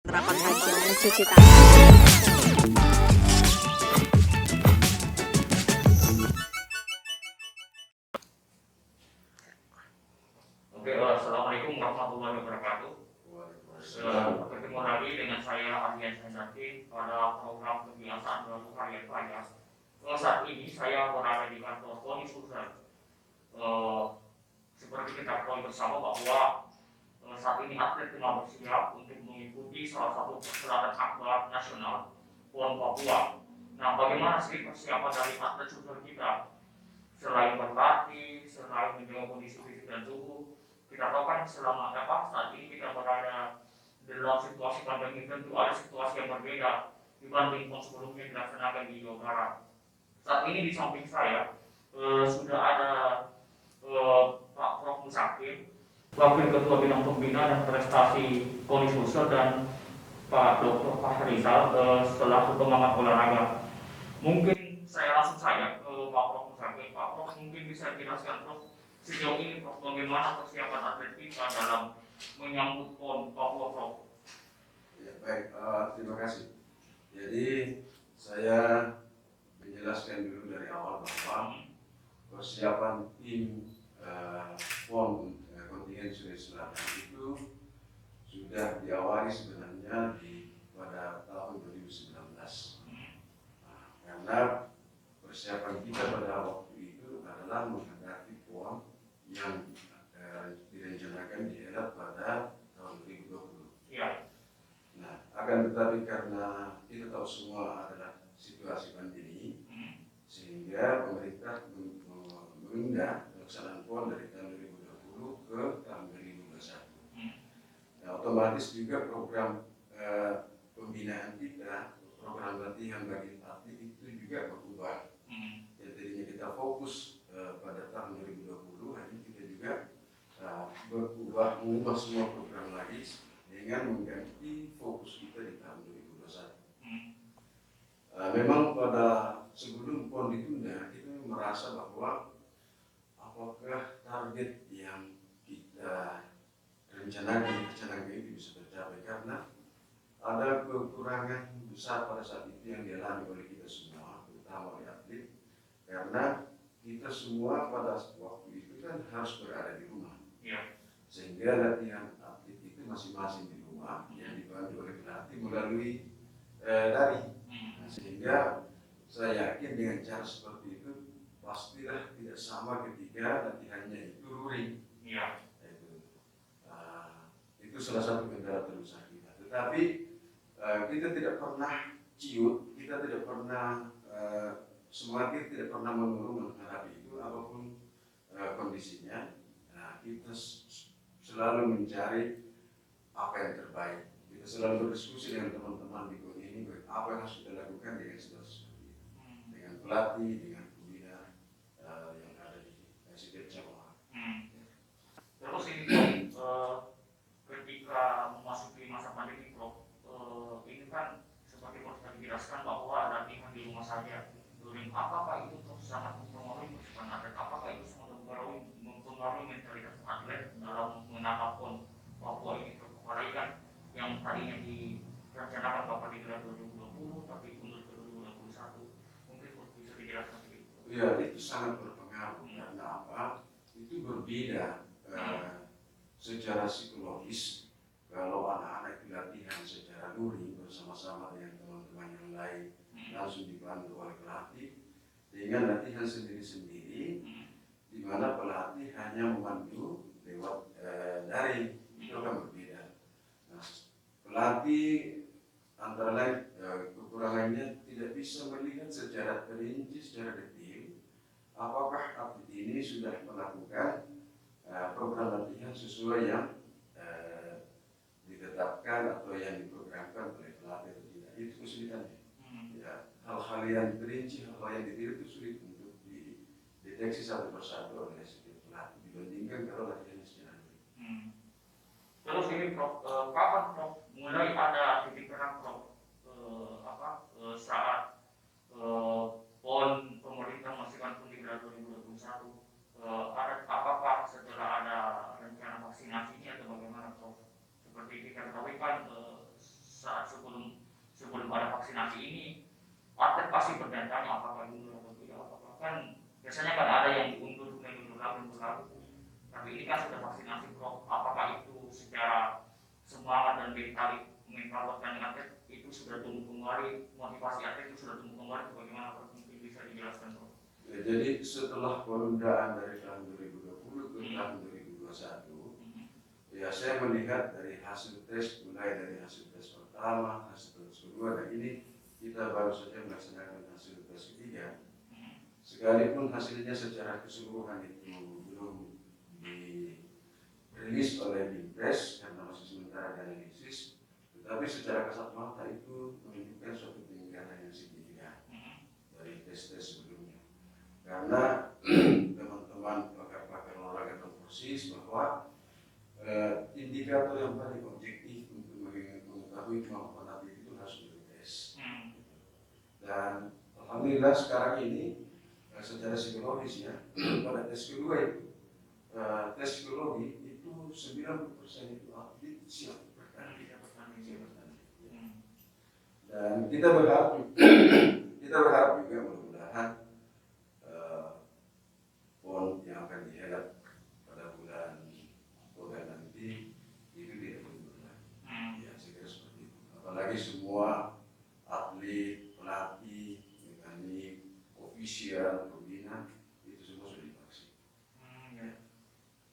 penerapan kajian mencuci tangan. Oke, assalamualaikum warahmatullahi wabarakatuh. Bertemu lagi dengan saya Ardian Hendati pada program kebiasaan baru harian pelajar. Saat ini saya berada di kantor KONI Sulsel. Seperti kita ketahui bersama bahwa saat ini atlet tengah bersiap untuk mengikuti salah satu perhelatan akbar nasional PON Papua. Nah, bagaimana sih persiapan dari atlet Sulsel kita? Selain berlatih, selain menjaga kondisi fisik dan tubuh, kita tahu kan selama saat ini kita berada dalam situasi pandemi, tentu ada situasi yang berbeda dibanding PON sebelumnya dilaksanakan di Jawa Barat. Saat ini di samping saya sudah ada Pak Prof. Musakir, Wakil Ketua Bidang Pembina dan Prestasi KONI Sulsel, dan Pak Dr. Fahrizal selaku pengamat olahraga. Mungkin saya langsung saja ke Pak Prof. Musakir. Pak Prof, mungkin bisa jelaskan Prof, sejauh ini Prof, bagaimana persiapan atlet kita dalam menyambut PON Papua, Prof? Ya, baik, terima kasih. Jadi saya menjelaskan dulu dari awal bahwa persiapan tim PON kontingen Sulawesi Selatan itu sudah diawali sebenarnya pada tahun 2019. Karena persiapan kita pada waktu itu adalah menghadapi PON yang direncanakan dihelat pada tahun 2020. Ya. Nah, akan tetapi karena kita tahu semua adalah situasi pandemi, sehingga pemerintah menunda pelaksanaan PON dari tahun 2020 ke tahun 2021. Nah, otomatis juga program pembinaan kita, program latihan bagi atlet itu juga berubah. Jadinya kita fokus pada tahun 2020, hari ini kita juga mengubah semua program lagi dengan mengganti fokus kita di tahun 2021. Memang pada sebelum PON ditunda, kita merasa bahwa apakah target yang kita rencanakan itu bisa tercapai, karena ada kekurangan besar pada saat itu yang dialami oleh kita semua, terutama oleh atlet, karena kita semua pada waktu itu kan harus berada di rumah. Sehingga latihan atlet itu masing-masing di rumah yang dibantu oleh pelatih melalui daring. Sehingga saya yakin dengan cara seperti itu pastilah tidak sama ketika latihannya itu luring. Itu salah satu kendala terbesar kita. Tetapi kita tidak pernah ciut, kita tidak pernah semangat, tidak pernah menurun menghadapi itu apapun kondisinya. Nah, kita selalu mencari apa yang terbaik. Kita selalu berdiskusi dengan teman-teman di KONI ini apa yang harus kita lakukan dengan situasi seperti itu, dengan pelatih, dengan pembina yang ada di setiap cabang. Terus ini ketika memasuki masa pandemi, Prof, ini kan seperti Prof tadi jelaskan bahwa latihan di rumah saja. Apakah itu sangat mempengaruhi persiapan atlet? Apakah itu sangat mempengaruhi mentalitas atlet dalam menangkap PON Papua ini? Apalagi kan yang tadinya direncanakan Bapak digelar 2020 tapi mundur ke 2021. Mungkin bisa dijelaskan sedikit. Ya, itu sangat berpengaruh. Karena apa? Itu berbeda secara psikologis kalau anak-anak latihan secara luring bersama-sama dengan teman-teman yang lain, langsung dibantu oleh pelatih, dengan latihan sendiri-sendiri, di mana pelatih hanya memandu lewat daring. Itu akan berbeda. Nah, pelatih antara lain kekurangannya tidak bisa melihat secara perinci, secara detail apakah atlet ini sudah melakukan program latihan sesuai yang ditetapkan atau yang diprogramkan oleh pelatih atau tidak. Itu kesulitannya. Ya, hal-hal yang perinci, hal-hal yang detail itu sulit untuk dideteksi satu persatu oleh setiap pelatih dibandingkan kalau latihannya secara luring. Terus ini Prof, kapan Prof mulai ada titik terang Prof saat PON pemerintah masukkan PON di 2021, apakah setelah ada rencana vaksinasinya atau bagaimana Prof? Seperti kita ketahui kan vaksinasi ini, atlet pasti bertanya apakah mundur atau tidak, apakah kan biasanya kan ada yang diundur lagi. Tapi ini kan sudah vaksinasi Prof, apakah itu secara semangat dan mental pertandingan atlet itu sudah tumbuh kembali, motivasi atlet itu sudah tumbuh kembali, bagaimana Prof? Mungkin bisa dijelaskan Prof? Ya, jadi setelah penundaan dari tahun 2020 ke tahun 2021, ya saya melihat dari hasil tes, mulai dari hasil tes pertama, hasil tes kedua, dan ini kita baru saja melaksanakan hasil tes ketiga. Sekalipun hasilnya secara keseluruhan itu belum dirilis oleh Dinkes karena masih sementara dianalisis, tetapi secara kasat mata itu menunjukkan suatu peningkatan yang signifikan dari tes-tes sebelumnya. Karena teman-teman pakar-pakar olahraga tahu persis bahwa indikator yang paling objektif untuk mengetahui kemampuan atlet itu harus dites. Dan alhamdulillah sekarang ini secara psikologis ya, pada tes kedua itu, tes psikologi itu 90% itu atlet siap bertanding. Dan kita berharap juga mudah-mudahan PON yang akan dihelat pada bulan Oktober nanti itu tidak mundur lagi. Ya, saya kira seperti itu. Apalagi semua atlet, pelatih, mekanik, ofisial, pembina itu semua sudah divaksin.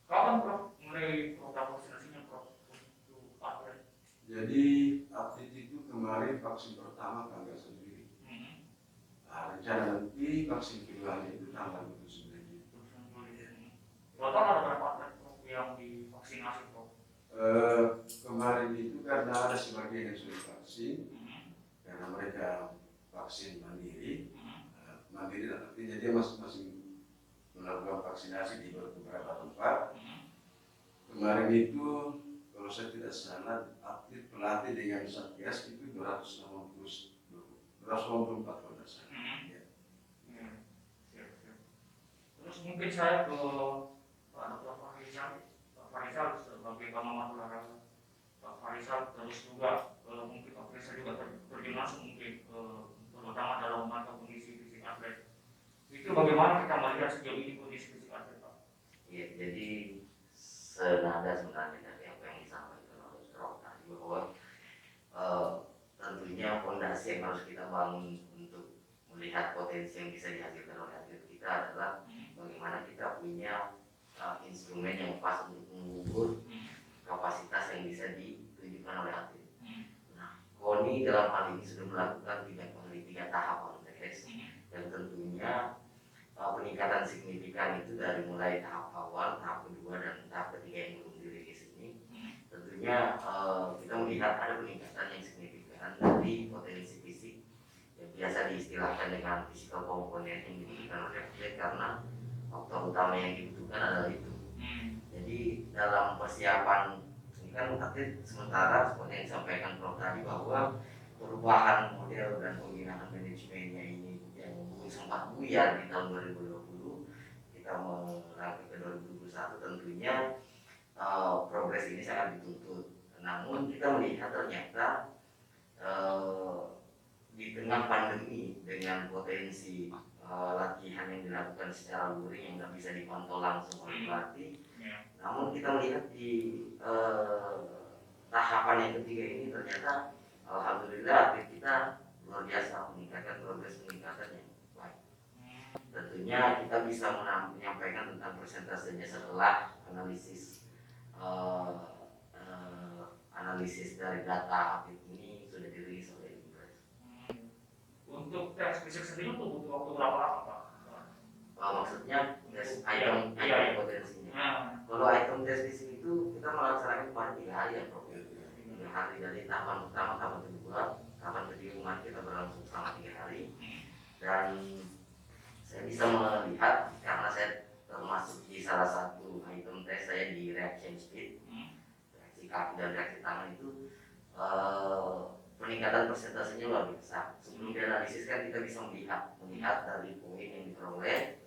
Kapan Prof mulai program vaksinasinya Prof untuk atlet? Jadi atlet itu kemarin vaksin pertama tanggal 1 Juli. Nah, rencana nanti vaksin keduanya itu tanggal 29 Juli. Total ada berapa atlet Prof yang divaksinasi Prof? Kemarin itu karena ada sebagian yang sudah vaksin, karena mereka vaksin mandiri, artinya dia masing-masing melakukan vaksinasi di beberapa tempat. Kemarin itu kalau saya tidak salah atlet pelatih dengan satgas itu 284 kalau tidak salah. Terus mungkin saya ke Pak Dr. Farisal sebagai pengamat olahraga. Pak Farisal terus juga mungkin Pak Farisal juga terjun langsung mungkin terutama dalam memantau kondisi fisik atlet. Itu bagaimana kita melihat sejauh ini kondisi fisik atlet Pak? Ya, jadi senada sebenarnya dari apa yang disampaikan oleh Prof tadi bahwa tentunya fondasi yang harus kita bangun untuk melihat potensi yang bisa dihasilkan oleh atlet kita adalah bagaimana kita punya instrumen yang pas untuk mengukur kapasitas yang bisa ditunjukkan oleh atlet. Nah, KONI dalam hal ini sudah melakukan 3 tahapan tes dan tentunya peningkatan signifikan itu dari mulai tahap awal, tahap kedua, dan tahap ketiga yang belum dirilis ini. Tentunya kita melihat ada peningkatan yang signifikan dari potensi fisik yang biasa diistilahkan dengan physical component yang dibutuhkan oleh atlet karena faktor utama yang dibutuhkan adalah itu. Jadi dalam persiapan ini kan atlet sementara seperti yang disampaikan Prof tadi bahwa perubahan model dan pembinaan manajemennya ini yang sempat buyar di tahun 2020 kita melangkah ke 2021 tentunya progres ini sangat dituntut. Namun kita melihat ternyata di tengah pandemi dengan potensi latihan yang dilakukan secara luring yang nggak bisa dipantau langsung oleh pelatih. Namun kita melihat di tahapan yang ketiga ini ternyata alhamdulillah atlet kita luar biasa meningkatkan progres peningkatan yang baik. Tentunya kita bisa menyampaikan tentang persentasenya setelah analisis dari data atlet ini sudah dirilis oleh Dinkes. Untuk tes fisik sendiri itu butuh waktu berapa lama Pak? Maksudnya tes item potensinya. Kalau item tes fisik itu kita melaksanakan pada 3 hari ya Prof. 3 hari dari tahapan pertama, tahapan kedua, tahapan ketiga kita berlangsung selama 3 hari. Dan saya bisa melihat karena saya termasuk di salah satu item tes saya di reaction speed, reaksi kaki dan reaksi tangan itu peningkatan persentasenya luar biasa. Sebelum dianalisis kan kita bisa melihat dari poin yang diperoleh,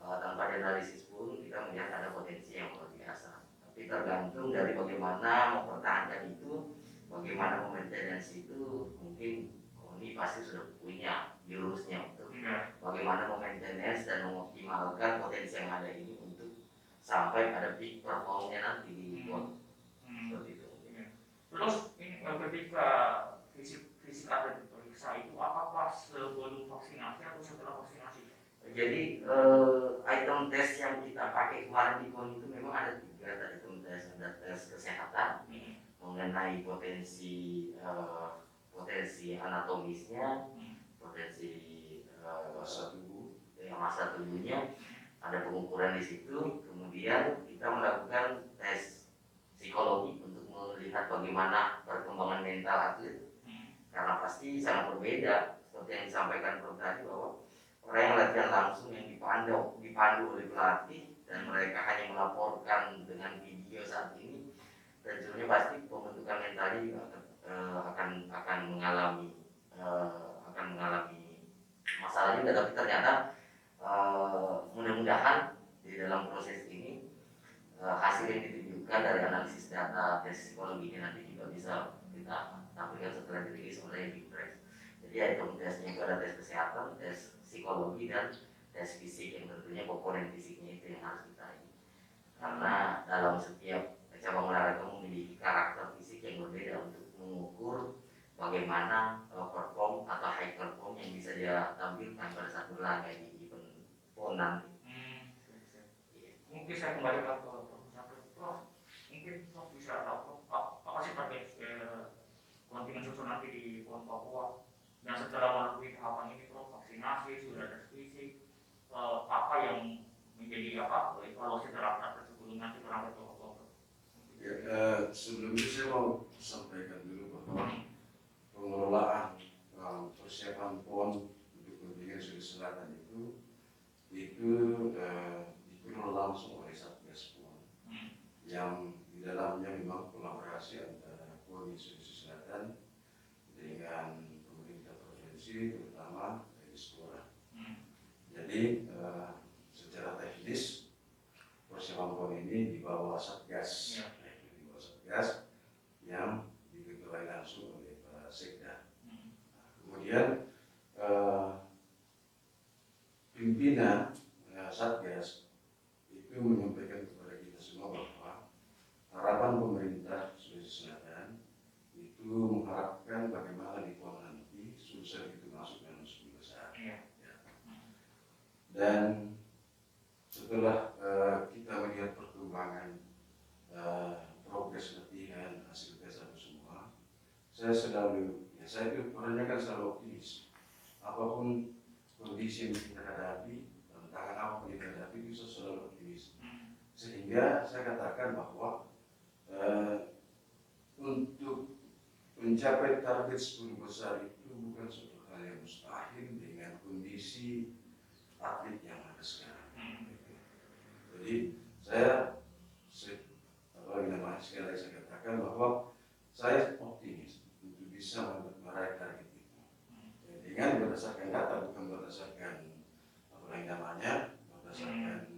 tanpa dianalisis pun kita melihat ada potensi yang luar biasa. Tapi tergantung dari bagaimana mempertahankan itu bagaimana maintenance itu mungkin ini pasti sudah punya jurusnya untuk bagaimana maintenance dan mengoptimalkan potensi yang ada ini untuk sampai pada peak performnya nanti di pon. Seperti itu. Terus ini ketika fisik atlet diperiksa itu apakah sebelum vaksinasi atau setelah vaksinasi? Jadi item tes yang kita pakai kemarin di PON itu memang ada 3 item tes. Ada tes kesehatan mengenai potensi anatomisnya, potensi massa tubuhnya, ada pengukuran di situ. Kemudian kita melakukan tes psikologi untuk melihat bagaimana perkembangan mental atlet, karena pasti sangat berbeda seperti yang disampaikan Prof tadi bahwa orang yang latihan langsung yang dipandu oleh pelatih dan mereka hanya melaporkan dengan video saat ini, dan sebenarnya pasti pembentukan mentalnya juga akan mengalami masalah juga. Tapi ternyata mudah-mudahan di dalam proses ini hasil yang ditunjukkan dari analisis data tes psikologi ini nanti juga bisa kita tampilkan setelah dirilis oleh Bipres. Jadi item tesnya itu ada tes kesehatan, tes psikologi, dan tes fisik, yang tentunya komponen fisiknya itu yang harus kita ini. Karena dalam setiap cabang olahraga memiliki karakter fisik yang berbeda untuk mengukur bagaimana perform atau high perform yang bisa dia tampilkan pada saat berlaga di event PON nanti. Mungkin saya kembali ke Prof. Mungkin Prof bisa tahu apa sih target kontingen susun nanti di PON Papua, dan setelah melalui tahapan ini Prof, vaksinasi sudah ada fisik, apa yang menjadi evaluasi terhadap sebelum nanti berangkat ke Papua? Sebelum itu saya mau sampaikan dulu bahwa pengelolaan persiapan PON untuk kontingen Sulawesi Selatan itu dikelola langsung oleh Satgas PON, yang di dalamnya memang kolaborasi antara PON Sulawesi Selatan dengan pemerintah provinsi, terutama dari sekolah. Jadi secara teknis persiapan PON ini di bawah Satgas, yang diketuai langsung oleh para sekda. Kemudian pimpinan Satgas itu menyampaikan kepada kita semua bahwa harapan pemerintah Sulawesi Selatan itu mengharapkan bagaimana di PON nanti Sulsel itu masuk dalam 10 besar. Dan setelah kita melihat perkembangan progres latihan, hasil tes itu semua, saya itu orangnya kan selalu optimis. Apapun kondisi yang kita hadapi, tantangan apapun yang kita hadapi, itu selalu optimis. Sehingga saya katakan bahwa untuk mencapai target 10 besar itu bukan suatu hal yang mustahil dengan kondisi atlet yang ada sekarang. Jadi sekali lagi saya katakan bahwa saya optimis untuk bisa meraih target itu. Dengan berdasarkan data, bukan berdasarkan berdasarkan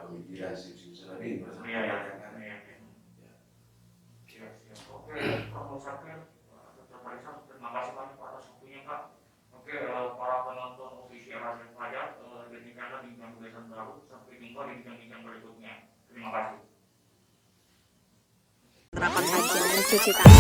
pemikiran berdasarkan data yang ada. Oke, Prof Sakir, Dr. Faisal, terima kasih banyak atas waktunya Pak. Oke, para penonton official Radio Fajar, demikianlah bincang tulisan baru. Sampai jumpa di bincang-bincang berikutnya. Terima kasih. Penerapan kajian cuci tangan.